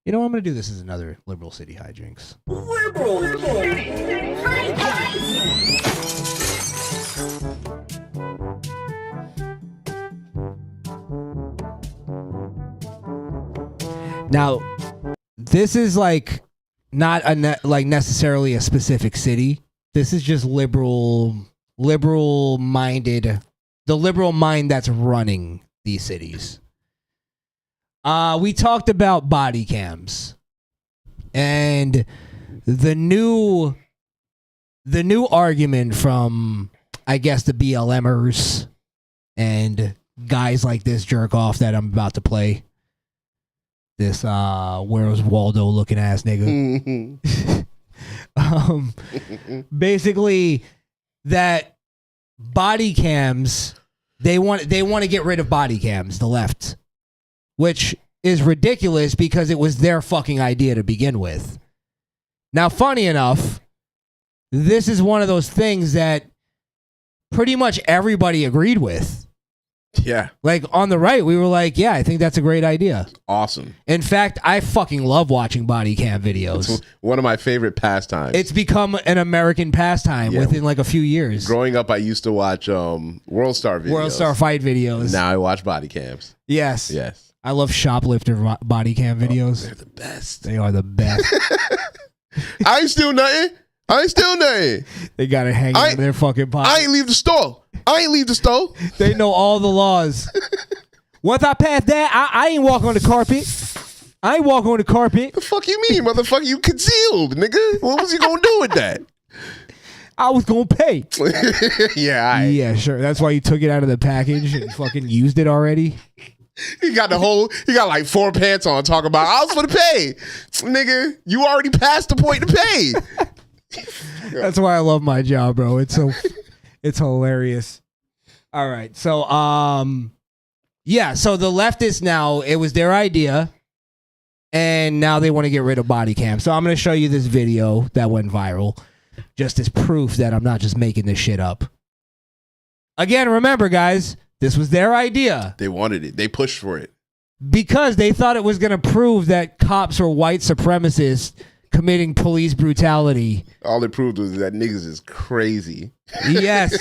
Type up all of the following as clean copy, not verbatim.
You know what I'm going to do? This is another Liberal City Hijinks. Liberal City Hijinks! Now, this is like not necessarily a specific city. This is just liberal minded, the liberal mind that's running these cities. We talked about body cams and the new argument from, I guess, the BLMers and guys like this jerk off that I'm about to play. This where's Waldo looking ass nigga. Basically that body cams, they want to get rid of body cams, the left, which is ridiculous because it was their fucking idea to begin with. Now, funny enough, this is one of those things that pretty much everybody agreed with. Yeah. Like on the right, we were like, yeah, I think that's a great idea. Awesome. In fact, I fucking love watching body cam videos. It's one of my favorite pastimes. It's become an American pastime within like a few years. Growing up, I used to watch World Star videos. World Star fight videos. Now I watch body cams. Yes. Yes. I love shoplifter body cam videos. They're the best. They are the best. I ain't steal nothing. They got it hanging in their fucking pocket. I ain't leave the store. They know all the laws. Once I pass that, I ain't walk on the carpet. The fuck you mean, motherfucker? You concealed, nigga. What was you gonna do with that? I was gonna pay. Yeah, yeah, sure. That's why you took it out of the package and fucking used it already. He got like 4 pants on talking about I was for the pay. Nigga, you already passed the point to pay. That's why I love my job, bro. It's hilarious. All right. So so the leftists now, it was their idea and now they want to get rid of body cam. So I'm going to show you this video that went viral just as proof that I'm not just making this shit up. Again, remember guys, this was their idea. They wanted it. They pushed for it. Because they thought it was going to prove that cops were white supremacists committing police brutality. All it proved was that niggas is crazy. Yes.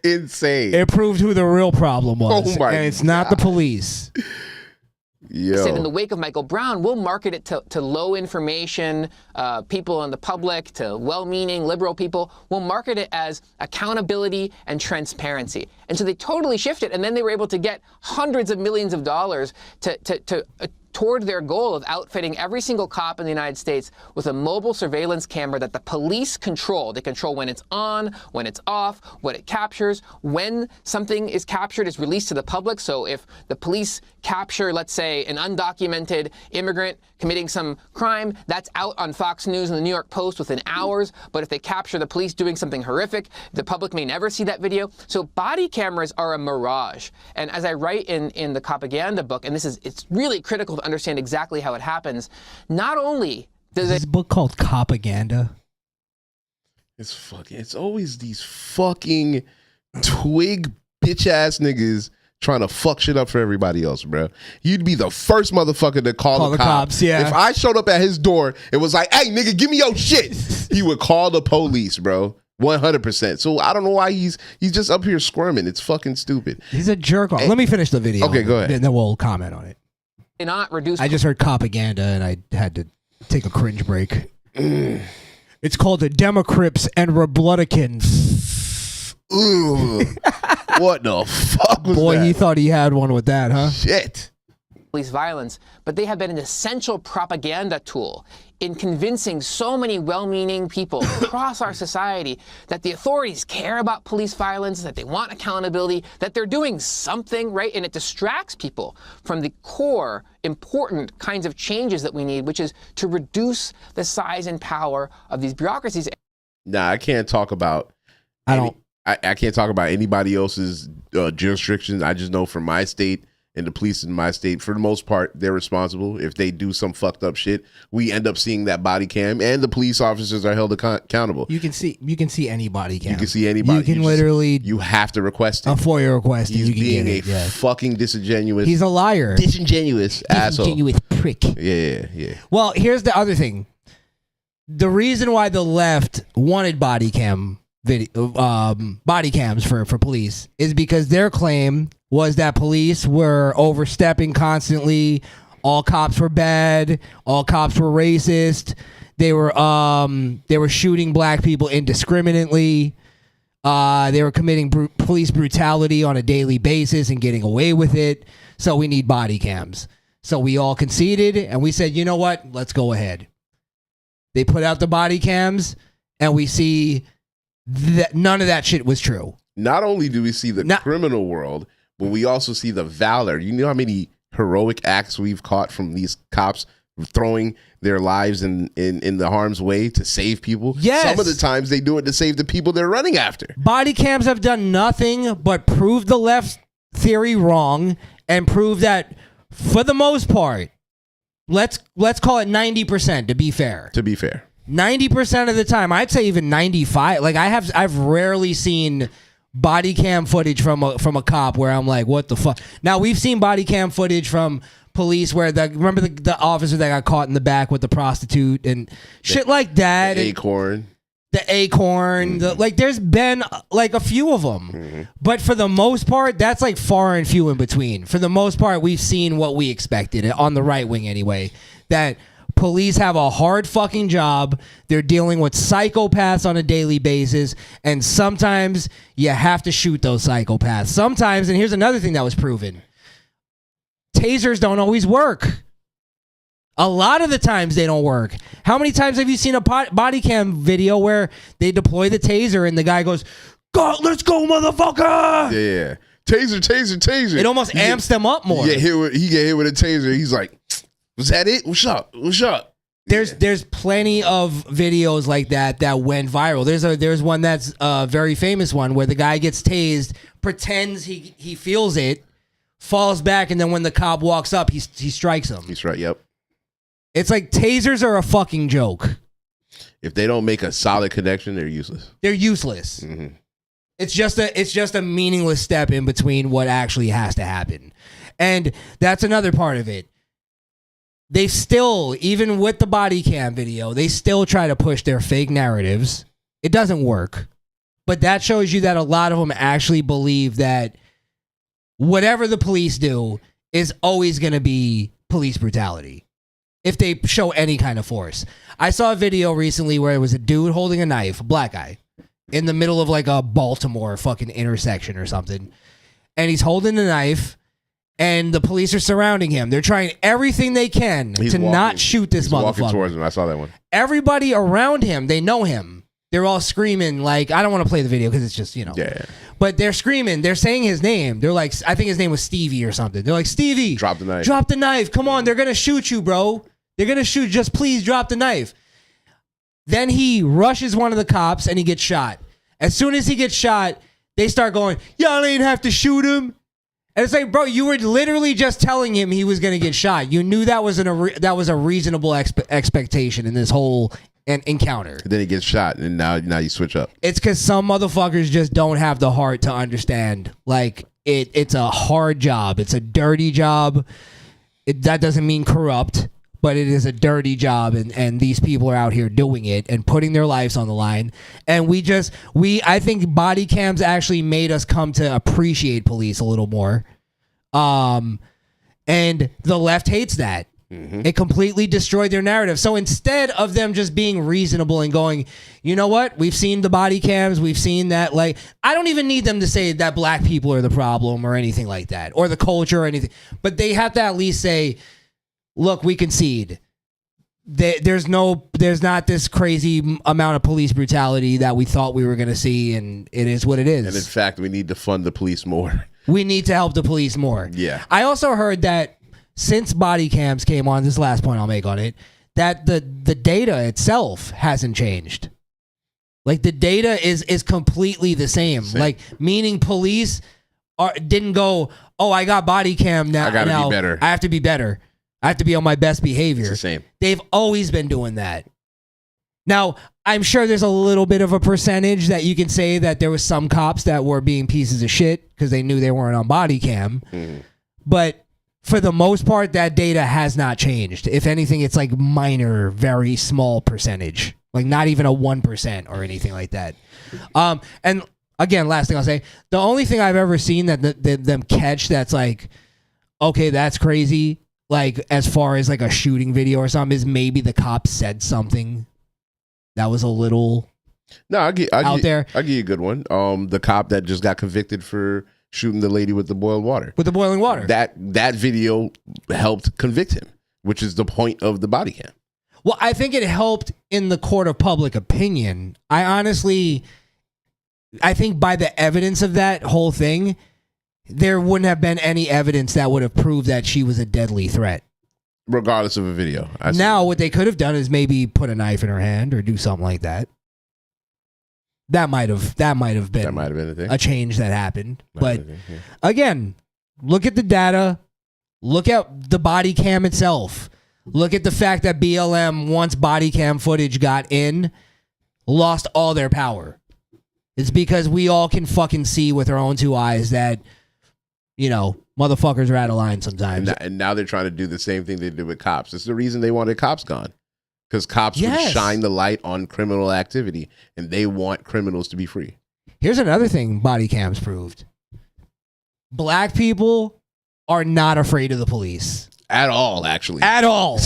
Insane. It proved who the real problem was. Oh my and it's not the police. Yo. In the wake of Michael Brown, we'll market it to low information people in the public, to well-meaning liberal people. We'll market it as accountability and transparency. And so they totally shifted, and then they were able to get hundreds of millions of dollars toward their goal of outfitting every single cop in the United States with a mobile surveillance camera that the police control. They control when it's on, when it's off, what it captures, when something is captured is released to the public. So if the police capture, let's say, an undocumented immigrant committing some crime, that's out on Fox News and the New York Post within hours. But if they capture the police doing something horrific, the public may never see that video. So body cameras are a mirage. And as I write in the propaganda book, and it's really critical to understand exactly how it happens, not only does this book called Propaganda? It's always these fucking twig bitch ass niggas trying to fuck shit up for everybody else, bro. You'd be the first motherfucker to call the cops. Yeah. If I showed up at his door, it was like, hey, nigga, give me your shit. He would call the police, bro. 100%. So I don't know why he's just up here squirming. It's fucking stupid. He's a jerk off. Let me finish the video. Okay, go ahead. And then we'll comment on it. not reduce. I just heard propaganda and I had to take a cringe break. It's called the Democrips and Rebloodicans. Ooh. What the fuck was Boy, that? he thought he had one with that, huh? Shit. Police violence, but they have been an essential propaganda tool in convincing so many well-meaning people across our society that the authorities care about police violence, that they want accountability, that they're doing something, right? And it distracts people from the core, important kinds of changes that we need, which is to reduce the size and power of these bureaucracies. Nah, I can't talk about. I can't talk about anybody else's jurisdiction. I just know from my state and the police in my state, for the most part, they're responsible. If they do some fucked up shit, we end up seeing that body cam, and the police officers are held accountable. You can see any body cam. You can see anybody. You can literally you have to request it. a FOIA request. He's and you can being get it. fucking disingenuous. He's a liar. Disingenuous asshole. Disingenuous prick. Yeah. Well, here's the other thing. The reason why the left wanted body cams for police is because their claim was that police were overstepping constantly. All cops were bad. All cops were racist. They were shooting black people indiscriminately. They were committing police brutality on a daily basis and getting away with it. So we need body cams. So we all conceded and we said, you know what? Let's go ahead. They put out the body cams and we see that none of that shit was true. Not only do we see the criminal world, but we also see the valor. You know how many heroic acts we've caught from these cops throwing their lives in the harm's way to save people? Yes. Some of the times they do it to save the people they're running after. Body cams have done nothing but prove the left theory wrong and prove that, for the most part, let's call it 90% to be fair. 90% of the time, I'd say even 95. Like I've rarely seen body cam footage from a cop where I'm like, what the fuck? Now we've seen body cam footage from police where remember the officer that got caught in the back with the prostitute and shit like that. The acorn. Like there's been like a few of them, but for the most part, that's like far and few in between. For the most part, we've seen what we expected on the right wing anyway, that police have a hard fucking job. They're dealing with psychopaths on a daily basis, and sometimes you have to shoot those psychopaths. Sometimes, and here's another thing that was proven, tasers don't always work. A lot of the times they don't work. How many times have you seen a body cam video where they deploy the taser and the guy goes, "Go, let's go, motherfucker!" Yeah. Taser. It almost amps them up more. He get hit with a taser. He's like, "Was that it? What's up?" There's plenty of videos like that went viral. There's one that's a very famous one where the guy gets tased, pretends he feels it, falls back, and then when the cop walks up, he strikes him. He's right. Yep. It's like tasers are a fucking joke. If they don't make a solid connection, they're useless. They're useless. Mm-hmm. It's just a meaningless step in between what actually has to happen. And that's another part of it. They still, even with the body cam video, they still try to push their fake narratives. It doesn't work. But that shows you that a lot of them actually believe that whatever the police do is always going to be police brutality if they show any kind of force. I saw a video recently where it was a dude holding a knife, a black guy, in the middle of like a Baltimore fucking intersection or something. And he's holding the knife and the police are surrounding him. They're trying everything they can not shoot this motherfucker. Walking towards him. I saw that one. Everybody around him, they know him. They're all screaming like, I don't want to play the video because it's just, you know. Yeah. But they're screaming. They're saying his name. They're like, I think his name was Stevie or something. They're like, Stevie. Drop the knife. Drop the knife. Come on. They're going to shoot you, bro. They're going to shoot. Just please drop the knife. Then he rushes one of the cops and he gets shot. As soon as he gets shot, they start going, y'all ain't have to shoot him. And it's like, bro, you were literally just telling him he was going to get shot. You knew that was a reasonable expectation in this whole encounter. Then he gets shot, and now you switch up. It's because some motherfuckers just don't have the heart to understand. Like, it's a hard job. It's a dirty job. That doesn't mean corrupt, but it is a dirty job, and these people are out here doing it and putting their lives on the line. And I think body cams actually made us come to appreciate police a little more. And the left hates that. Mm-hmm. It completely destroyed their narrative. So instead of them just being reasonable and going, you know what? We've seen the body cams. We've seen that. Like, I don't even need them to say that black people are the problem or anything like that, or the culture or anything. But they have to at least say, look, we concede. There's not this crazy amount of police brutality that we thought we were going to see, and it is what it is. And in fact, we need to fund the police more. We need to help the police more. Yeah. I also heard that since body cams came on, this last point I'll make on it, that the data itself hasn't changed. Like, the data is completely the same. Like, meaning police didn't go, oh, I got body cam now. I gotta be better. I have to be better. I have to be on my best behavior. It's the same. They've always been doing that. Now, I'm sure there's a little bit of a percentage that you can say that there was some cops that were being pieces of shit because they knew they weren't on body cam. But for the most part, that data has not changed. If anything, it's like minor, very small percentage. Like not even a 1% or anything like that. And again, last thing I'll say, the only thing I've ever seen that them catch that's like, okay, that's crazy, like as far as like a shooting video or something, is maybe the cop said something that was a little out there. I'll give you a good one. The cop that just got convicted for shooting the lady with the boiled water. With the boiling water. That video helped convict him, which is the point of the body cam. Well, I think it helped in the court of public opinion. I think by the evidence of that whole thing, there wouldn't have been any evidence that would have proved that she was a deadly threat. Regardless of a video. Now, what they could have done is maybe put a knife in her hand or do something like that. That might have been a thing. A change that happened. But again, look at the data. Look at the body cam itself. Look at the fact that BLM, once body cam footage got in, lost all their power. It's because we all can fucking see with our own two eyes that, you know, motherfuckers are out of line sometimes. And now they're trying to do the same thing they did with cops. It's the reason they wanted cops gone. Because cops would shine the light on criminal activity, and they want criminals to be free. Here's another thing body cams proved. Black people are not afraid of the police. At all, actually. At all.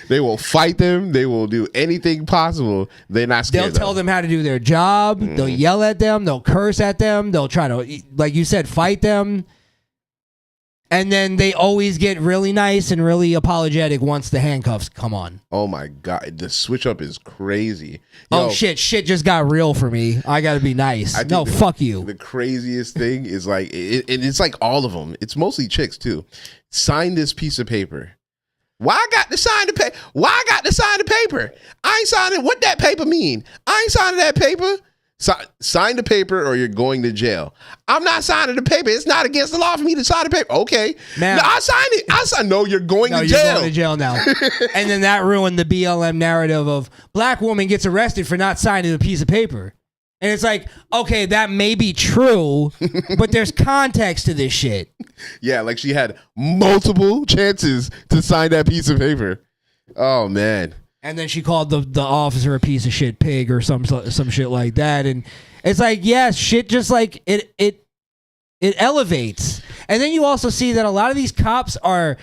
They will fight them. They will do anything possible. They're not scared. They'll tell them how to do their job. They'll yell at them. They'll curse at them. They'll try to, like you said, fight them. And then they always get really nice and really apologetic once the handcuffs come on. Oh my God. The switch up is crazy. Yo, shit just got real for me. I got to be nice. No, fuck you. The craziest thing is like, it's like all of them. It's mostly chicks too. Sign this piece of paper. Why I got to sign the paper? Why I got to sign the paper? I ain't signing. What that paper mean? I ain't signing that paper. Sign the paper or you're going to jail. I'm not signing the paper. It's not against the law for me to sign the paper. Okay. Man, no, I signed it. No, you're going to jail. You're going to jail now. And then that ruined the BLM narrative of black woman gets arrested for not signing a piece of paper. And it's like, okay, that may be true, but there's context to this shit. Yeah, like she had multiple chances to sign that piece of paper. Oh, man. And then she called the officer a piece of shit pig or some shit like that. And it's like, yes, shit just like it elevates. And then you also see that a lot of these cops are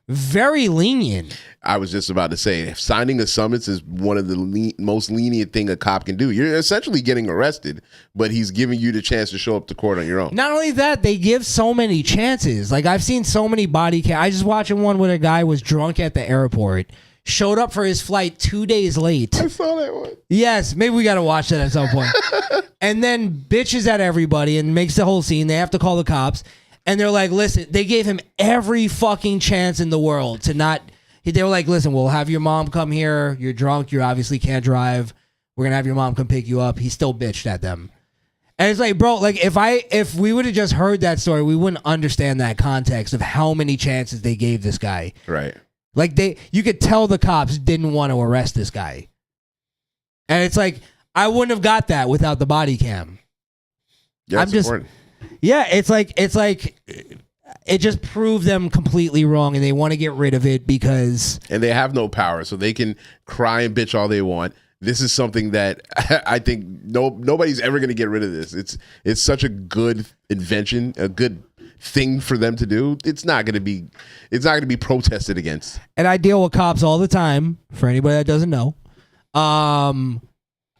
very lenient. I was just about to say, signing a summons is one of the most lenient thing a cop can do. You're essentially getting arrested, but he's giving you the chance to show up to court on your own. Not only that, they give so many chances. Like I've seen so many body cam. I just watched one where a guy was drunk at the airport. Showed up for his flight 2 days late. I saw that one. Yes, maybe we got to watch that at some point. And then bitches at everybody and makes the whole scene. They have to call the cops. And they're like, listen, they gave him every fucking chance in the world to not. They were like, listen, we'll have your mom come here. You're drunk. You obviously can't drive. We're going to have your mom come pick you up. He still bitched at them. And it's like, bro, like if we would have just heard that story, we wouldn't understand that context of how many chances they gave this guy. Right. Like you could tell the cops didn't want to arrest this guy. And it's like, I wouldn't have got that without the body cam. Yeah, important. Yeah, it's like it just proved them completely wrong and they want to get rid of it because. And they have no power, so they can cry and bitch all they want. This is something that I think nobody's ever going to get rid of this. It's such a good invention, a good thing for them to do. It's not going to be protested against. And I deal with cops all the time. For anybody that doesn't know, I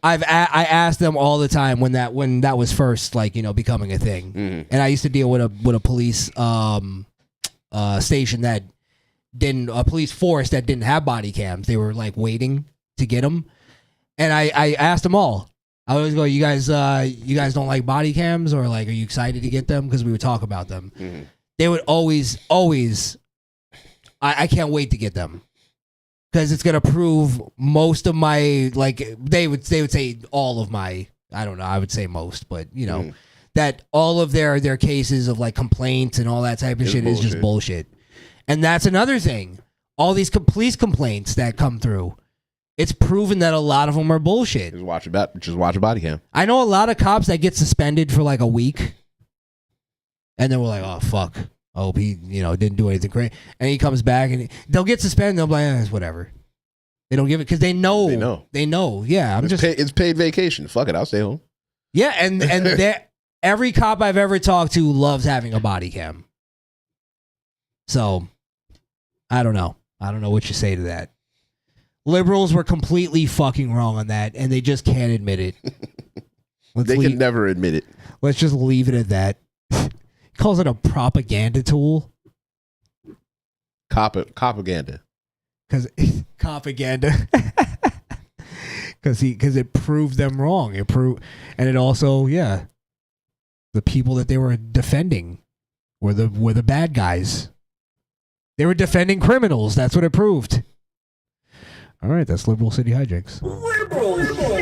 asked them all the time when that was first becoming a thing. And I used to deal with a police station that a police force that didn't have body cams. They were like waiting to get them, and I asked them all. I always go, you guys don't like body cams, or like, are you excited to get them? Because we would talk about them. They would always, I can't wait to get them because it's gonna prove most of my they would say all of my, I don't know, I would say most, but that all of their cases of like complaints and all that type of shit is just bullshit. And that's another thing. All these police complaints that come through, it's proven that a lot of them are bullshit. Just watch a body cam. I know a lot of cops that get suspended for like a week, and then we're like, oh fuck, I hope he didn't do anything great. And he comes back and they'll get suspended. They'll be like, it's whatever. They don't give it because they know. Yeah, it's paid vacation. Fuck it, I'll stay home. Yeah, and every cop I've ever talked to loves having a body cam. So, I don't know. I don't know what you say to that. Liberals were completely fucking wrong on that, and they just can't admit it. They can never admit it. Let's just leave it at that. He calls it a propaganda tool. Propaganda. Because propaganda. Because it proved them wrong. And it also, the people that they were defending were the bad guys. They were defending criminals. That's what it proved. All right, that's Liberal City Hijinks. Liberal.